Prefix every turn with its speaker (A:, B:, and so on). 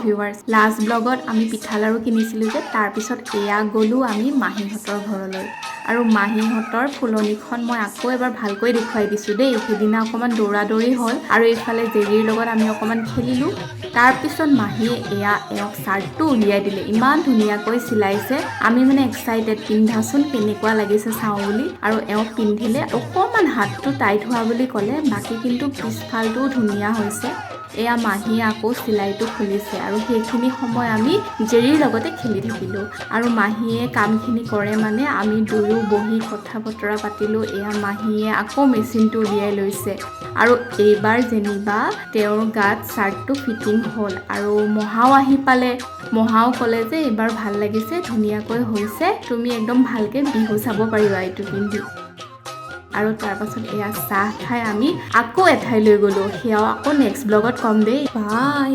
A: Viewers, last ব্লগত আমি পিঠা লাড়ু কিনিছিলোঁ যে তাৰপিছত এয়া গ'লোঁ আমি মাহীহঁতৰ ঘৰলৈ। আৰু মাহীহঁতৰ ফুলনিখন মই আকৌ এবাৰ ভালকৈ দেখুৱাই দিছোঁ দেই। সেইদিনা অকণমান দৌৰা দৌৰি হ'ল আৰু এইফালে জেৰীৰ লগত আমি অকণমান খেলিলোঁ। তাৰপিছত মাহীয়ে এওঁক চাৰ্টটো উলিয়াই দিলে। ইমান ধুনীয়াকৈ চিলাইছে, আমি মানে এক্সাইটেড, পিন্ধাচোন কেনেকুৱা লাগিছে চাওঁ বুলি। আৰু এওঁক পিন্ধিলে, অকণমান হাতটো টাইট হোৱা বুলি ক'লে, বাকী কিন্তু পিছফালটোও ধুনীয়া হৈছে। এয়া মাহীয়ে আকৌ চিলাইটো খুলিছে আৰু সেইখিনি সময় আমি জেৰীৰ লগতে খেলি থাকিলোঁ। আৰু মাহীয়ে কামখিনি কৰে মানে আমি দুয়ো বহি কথা বতৰা পাতিলোঁ। এয়া মাহীয়ে আকৌ মেচিনটো উলিয়াই লৈছে আৰু এইবাৰ যেনিবা তেওঁৰ গাত চাৰ্টটো ফিটিং হ'ল। আৰু মহাও আহি পালে, মহাও ক'লে যে এইবাৰ ভাল লাগিছে, ধুনীয়াকৈ হৈছে, তুমি একদম ভালকৈ বিহু চাব পাৰিবা এইটো পিন্ধি। আৰু তাৰপাছত এয়া চাহ খাই আমি আকৌ এঠাইলৈ গ'লোঁ। সেয়াও আকৌ নেক্সট ব্লগত ক'ম দেই। বাই।